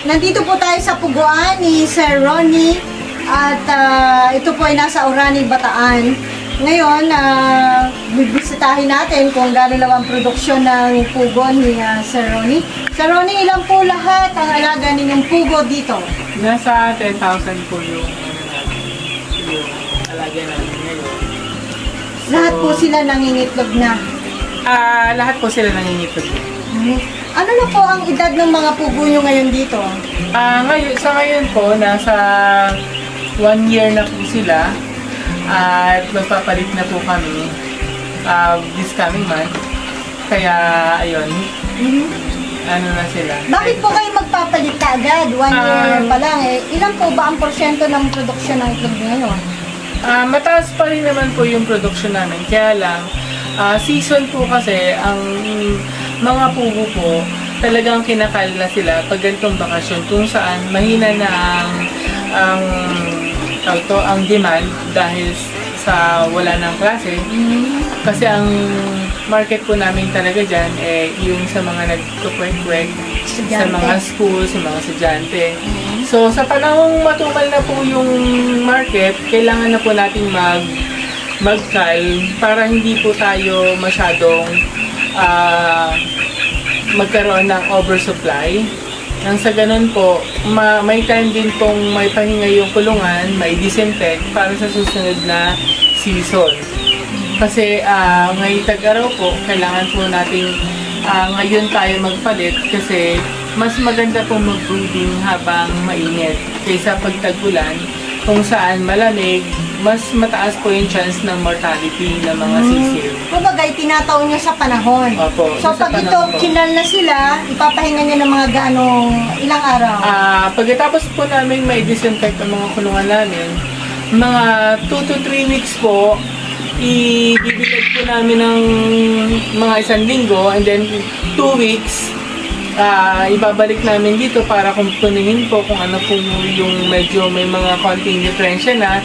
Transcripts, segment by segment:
Nandito po tayo sa puguan ni Sir Ronnie at ito po ay nasa Orani, Bataan. Ngayon, bibisitahin natin kung gano'n lang ang produksyon ng pugo ni Sir Ronnie. Sir Ronnie, ilan po lahat ang alaga ninyong pugo dito? Nasa 10,000 po yung alaga namin ngayon. So, lahat po sila nangingitlog na? Lahat po sila nangingitlog na. Ano na po ang edad ng mga pugo nyo ngayon dito? Ngayon po, nasa 1 year na po sila. At magpapalit na po kami this coming month. Kaya, ayun, ano na sila. Bakit po kayo magpapalit ka agad? 1 year pa lang eh. Ilan po ba ang porsyento ng produksyon ng itlog ngayon? Mataas pa rin naman po yung production namin. Kaya lang, season po kasi, ang mga pugo po, talagang kinakalala sila pag ganitong bakasyon kung saan mahina na ang demand dahil sa wala ng klase. Kasi ang market po namin talaga dyan yung sa mga nagkukwek-kwek, sa mga school, sa mga estudyante. So sa panahong matumal na po yung market, kailangan na po nating magkal para hindi po tayo masyadong magkaroon ng oversupply. Nang sa ganun po, may time din pong may pahinga yung kulungan, may disinfect para sa susunod na season. Kasi ngayong tag-araw po, kailangan po natin ngayon tayo magpalit kasi mas maganda po mag-brooding habang mainit kaysa pag tag-ulan kung saan malamig, mas mataas po yung chance ng mortality ng mga sisiw. Kumbaga, tinataon nyo sa panahon. Opo, so, pag ito, kinal na sila, ipapahinga nyo ng mga ilang araw? Pagkatapos po namin may disinfect ang mga kulungan namin, mga 2 to 3 weeks po, ibibilad po namin ng mga 1 linggo, and then 2 weeks, ibabalik namin dito para kumpunihin po kung ano po yung medyo may mga konting diferensya na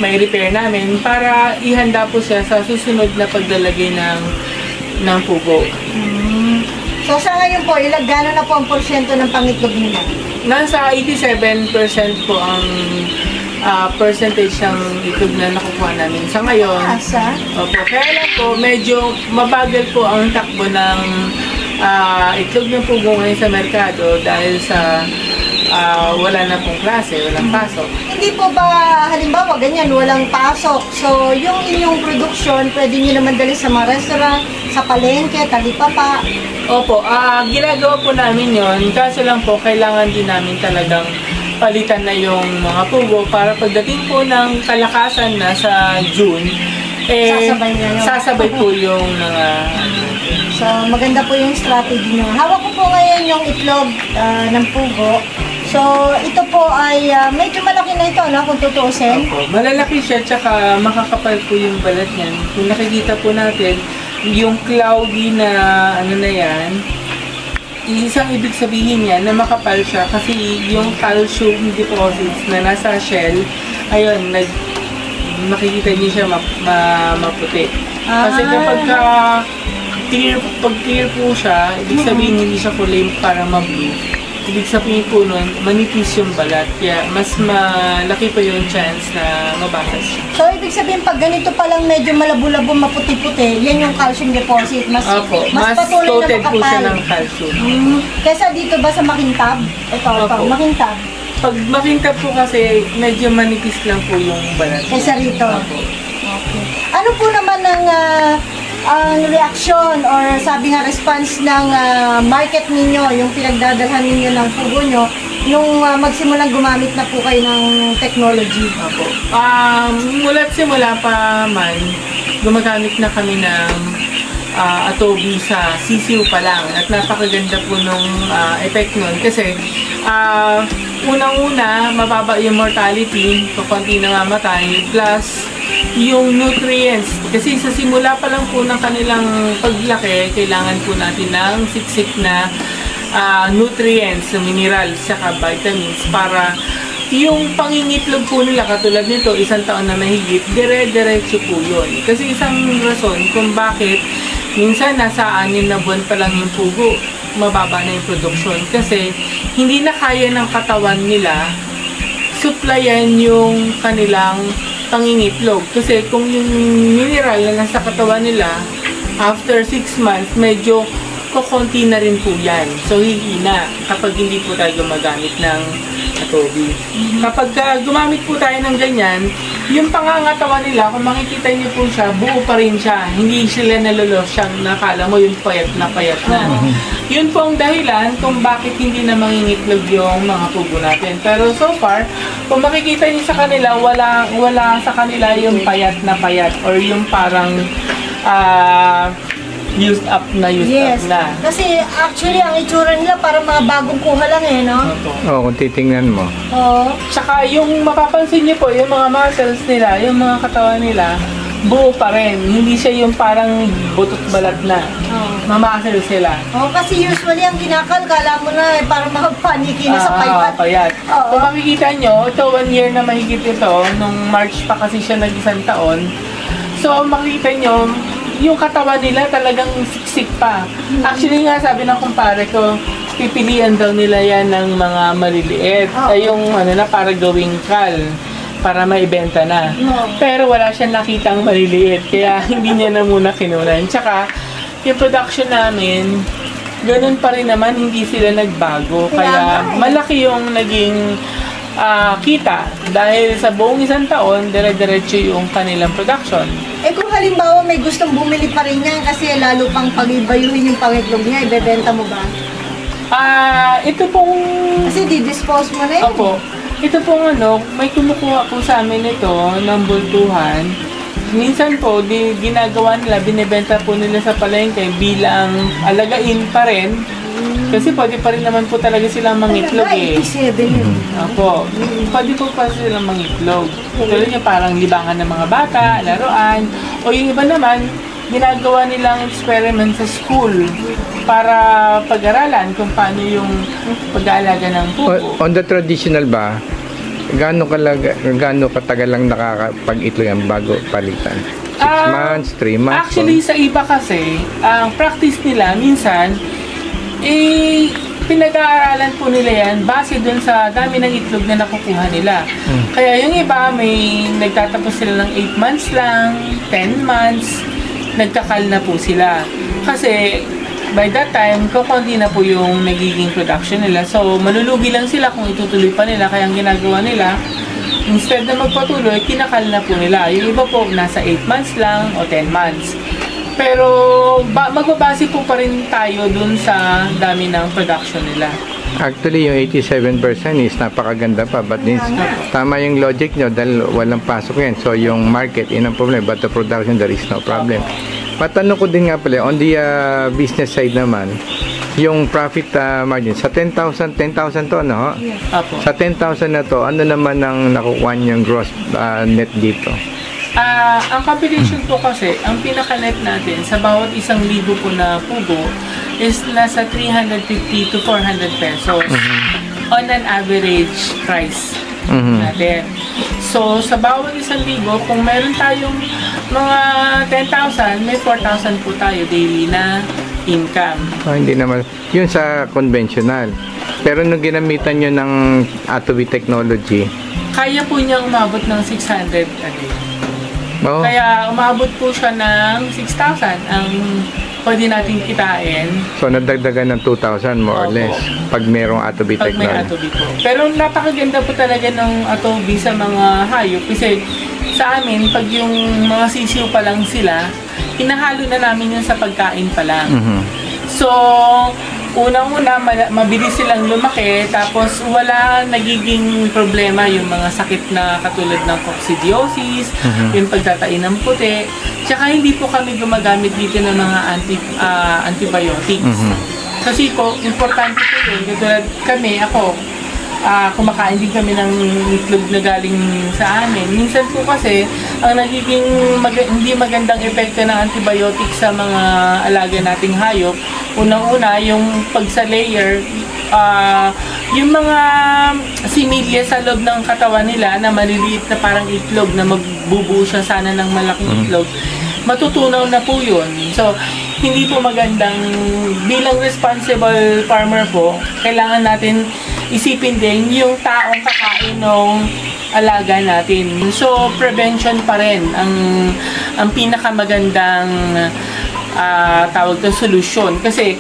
may repair namin para ihanda po siya sa susunod na paglalagay ng pugo. So sa ngayon po, gano'n na po ang porsyento ng pangitlog nila? Nasa 87% po ang percentage ng itlog na nakukuha namin sa ngayon. Asa? Opo, kaya lang po, medyo mabagal po ang takbo ng itlog ng pugo ngayon sa merkado dahil sa wala na pong klase, walang pasok. Hindi po ba, halimbawa, ganyan, walang pasok. So, yung inyong production, pwede nyo naman dali sa mga restaurant, sa palengke, talipapa. Opo, ginagawa po namin yon. Kaso lang po, kailangan din namin talagang palitan na yung mga pugo para pagdating po ng kalakasan na sa June, sasabay po yung mga... So, maganda po yung strategy nyo. Hawak ko po ngayon yung itlog ng pugo. So, ito po ay medyo malaki na ito, no, kung tutuusin. Opo, malalaki siya, tsaka makakapal po yung balat niyan. Kung nakikita po natin, yung cloudy na ano na yan, isang ibig sabihin niya na makapal siya kasi yung calcium deposits na nasa shell, ayun, makikita niyo siya maputi. Kasi kapag pag clear po siya, ibig sabihin hindi siya kulay parang ma-blue. Ibig sabihin po nun, manipis yung balat. Kaya mas malaki pa yung chance na mabasas siya. So, ibig sabihin pag ganito palang medyo malabo-labo, maputi-puti, yan yung calcium deposit. Mas patuloy na makapal. Po siya ng calcium. Kesa dito ba sa makintab? Ito, makintab. Pag makintab po kasi, medyo manipis lang po yung balat. Kesa rito? Okay. Ano po naman ang reaction or sabi nga response ng market ninyo, yung pinagdadalhan ninyo ng pugo nyo, nung magsimulang gumamit na po kayo ng technology? Opo. Mula't simula pa man, gumagamit na kami ng atobi sa sisiw pa lang. At napakaganda po nung effect nun. Kasi, unang-una, mababa yung mortality, konti nangamatay, plus yung nutrients. Kasi sa simula pa lang po ng kanilang paglaki, kailangan po natin ng siksik na nutrients, minerals, saka vitamins para yung pangingitlog po nila, katulad nito, 1 taon na mahigit, dire-diretso po yun. Kasi isang rason kung bakit minsan nasa 6 na buwan pa lang yung pugo. mababa na yung production kasi hindi na kaya ng katawan nila supplyan yung kanilang pangingitlog. Kasi kung yung mineral na nasa katawan nila, after 6 months, medyo kukunti na rin po yan. So, hihina kapag hindi po tayo gumagamit ng Atobi. Kapag gumamit po tayo ng ganyan, yung pangangatawan nila, kung makikita niyo po siya, buo pa rin siya. Hindi sila nalulos siyang nakala mo yung payat na payat na. Yun po ang dahilan kung bakit hindi na mangingitlog yung mga pugo natin. Pero so far, kung makikita niyo sa kanila, wala sa kanila yung payat na payat or yung parang used up na. Kasi actually ang itsura nila parang mga bagong kuha lang no? Oo, kung titingnan mo. Oo. Tsaka yung mapapansin niyo po, yung mga muscles nila, yung mga katawan nila, buo pa rin. Hindi siya yung parang butot balat na. Mamuscle sila. Kasi usually ang kinakal, kala mo na parang mga paniki na sa payat. Payat. Kung makikita nyo, ito 1 year na mahigit ito, nung March pa kasi siya nag-1 taon. So makikita nyo, yung katawan nila talagang siksik pa. Actually nga, sabi ng kumpare ko, pipilian daw nila yan ng mga maliliit. Ay yung na para gawing kal, para maibenta na. Pero wala siyang nakitang maliliit, kaya hindi niya na muna kinunan. Tsaka, yung production namin, ganun pa rin naman, hindi sila nagbago. Kaya malaki yung naging kita dahil sa buong 1 taon, dire-diretso yung kanilang production. Kung halimbawa may gustong bumili pa rin yan kasi lalo pang pag-ibayuhin yung pangitlog niya, ibebenta mo ba? Ito pong... Kasi di-dispose mo na yun. Opo. Ito pong may kumukuha po sa amin ito ng bultuhan. Minsan po, ginagawa nila, binibenta po nila sa palengke bilang alagain pa rin. Kasi pwede pa rin naman po talaga silang mangitlog 87 yun. Opo. Pwede po pa silang mangitlog. Tulad niya parang libangan ng mga bata, laruan. O yung iba naman, ginagawa nilang experiment sa school para pag-aralan kung paano yung pag-aalaga ng pupo. On the traditional ba, gaano katagal lang nakakapag-itlog yan bago palitan? 6 months, 3 months? Actually, sa iba kasi, ang practice nila minsan, pinag-aaralan po nila yan base dun sa dami ng itlog na nakukuha nila. Kaya yung iba, may nagtatapos sila ng 8 months lang, 10 months, nagkakal na po sila. Kasi by that time, kukunti na po yung nagiging production nila. So, malulugi lang sila kung itutuloy pa nila. Kaya ang ginagawa nila, instead na magpatuloy, kinakal na po nila. Yung iba po, nasa 8 months lang o 10 months. Pero magbabase po pa rin tayo dun sa dami ng production nila. Actually, yung 87% is napakaganda pa. But tama yung logic nyo dahil walang pasok yan. So, yung market, yun ang problem. But the production, there is no problem. Matanong ko din nga pala, on the business side naman, yung profit margin, sa 10,000 to, no? Yes. Apo. Sa 10,000 na to, ano naman ang nakukuha niyong gross net dito? Ang competition po kasi, ang pinaka-net natin sa bawat 1,000 po na pugo is nasa 350 to 400 pesos on an average price natin. So, sa bawat 1,000, kung meron tayong mga 10,000, may 4,000 po tayo daily na income. Hindi naman. Yun sa conventional. Pero nung ginamitan nyo ng Atobi technology, kaya po niyang umabot ng 600 a day. oh, Kaya umabot po siya ng 6,000 ang pwede natin kitain. so nadagdagan ng 2,000 more or Opo. less pag merong Atobi Pag may technology. Atobi po. Pero napakaganda po talaga ng Atobi sa mga hayop kasi sa amin, pag yung mga sisiw pa lang sila, hinahalo na namin yun sa pagkain pa lang. So, unang-una, mabilis silang lumaki, tapos wala nagiging problema yung mga sakit na katulad ng coccidiosis, yung pagtatain ng puti, tsaka hindi po kami gumagamit dito ng mga antibiotics. Kasi po, importante po yun, katulad kami, ako, kumakain din kami ng itlog na galing sa amin. Minsan po kasi, ang nagiging hindi magandang epekto ng antibiotic sa mga alaga nating hayop, unang-una, yung pag sa layer, yung mga similya sa loob ng katawan nila na maliliit na parang itlog na magbubuo siya sana ng malaking itlog, matutunaw na po yun. So, hindi po magandang, bilang responsible farmer po, kailangan natin isipin din yung taong kakain ng alaga natin. So, prevention pa rin ang pinakamagandang tawag na solusyon. Kasi,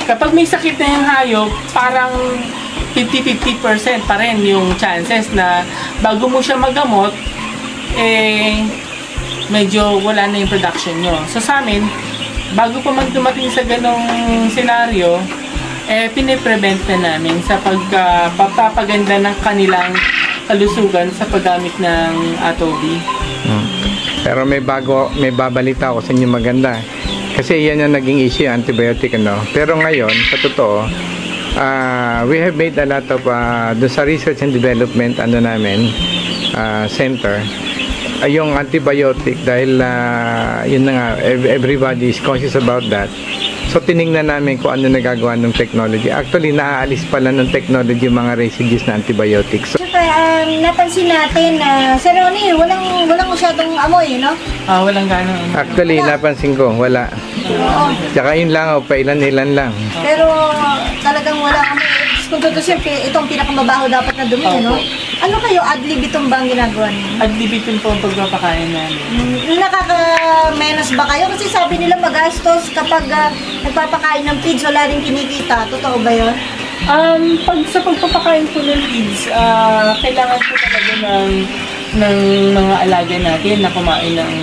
kapag may sakit na yung hayop, parang 50-50% pa rin yung chances na bago mo siya magamot, medyo wala na yung production nyo. So sa amin, bago pa dumating sa ganong senaryo, piniprevent na namin sa pagpapaganda ng kanilang kalusugan sa paggamit ng Atobi. Pero may babalita ako sa inyo maganda. Kasi yan yung naging issue, antibiotic, ano. Pero ngayon, sa totoo, we have made a lot of, doon sa research and development, center, yung antibiotic, dahil yun na nga, everybody is conscious about that. So, tinignan namin kung ano nagagawa ng technology. Actually, naaalis pala ng technology yung mga residues na antibiotics. So, Napansin natin na, Sir Ronnie, walang masyadong amoy, no? Walang ganun. actually, napansin ko, wala. Oo. Tsaka yun lang, pailan-ilan lang. Pero talagang wala amoy. Kung tutusin, itong pinakamabaho dapat na dumi, no? Ano kayo, ad-lib itong bang ginagawa niyo? Ad-libitin po ang pagpapakain namin. Nakaka-menos ba kayo? Kasi sabi nila magastos kapag nagpapakain ng pigs, wala rin kinikita. Totoo ba yun? Sa pagpapakain po ng pigs, kailangan po talaga ng mga alaga natin na kumain ng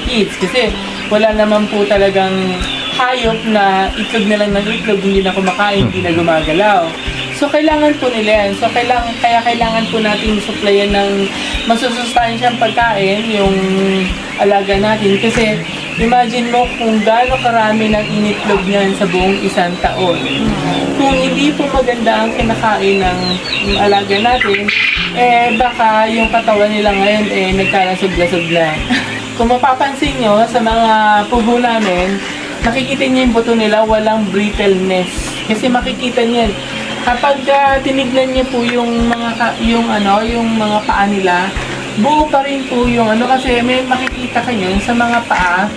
pigs. Kasi wala naman po talagang hayop na itlog na lang ng itlog, hindi na kumakain, hindi na gumagalaw. So, kailangan po nila yan. So, kaya kailangan po natin supplyan ng masusustansyang pagkain yung alaga natin. Kasi, imagine mo kung gaano karami ng initlog niyan sa buong isang taon. Kung hindi po maganda ang kinakain ng alaga natin, baka yung katawan nila ngayon nagkalasog-lasog na. Kung mapapansin nyo, sa mga pugo namin, makikita niyo yung buto nila, walang brittleness. Kasi makikita niyan. Kapag tinignan niyo po yung mga paa nila, buo pa rin po yung kasi may makikita kayo sa mga paa.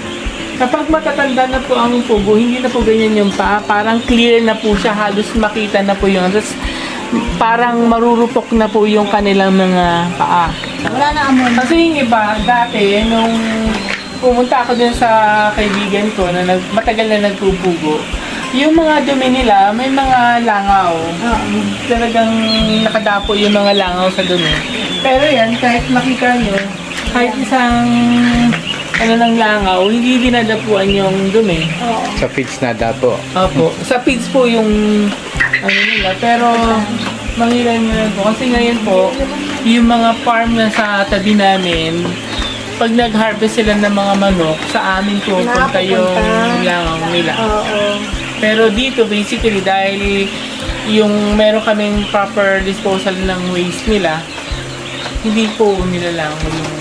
Kapag matatanda na po ang pugo, hindi na po ganyan yung paa, parang clear na po siya, halos makita na po yung parang marurupok na po yung kanilang mga paa. Wala na amoy. Kasi yung iba, dati, nung pumunta ako dun sa kaibigan ko na matagal na nagpupugo, yung mga dumi nila, may mga langaw. Talagang nakadapo yung mga langaw sa dumi. Pero yan, kahit makita nyo, kahit isang ng langaw, hindi dinadapuan yung dumi. Sa feeds na dapo. Opo. Sa feeds po yung nila. Pero mangilan nyo lang po. Kasi ngayon po, yung mga farm na sa tabi namin, pag nag-harvest sila ng mga manok, sa amin po punta yung langaw nila. Pero dito, basically, dahil yung meron kaming proper disposal ng waste nila, hindi po nila lang yung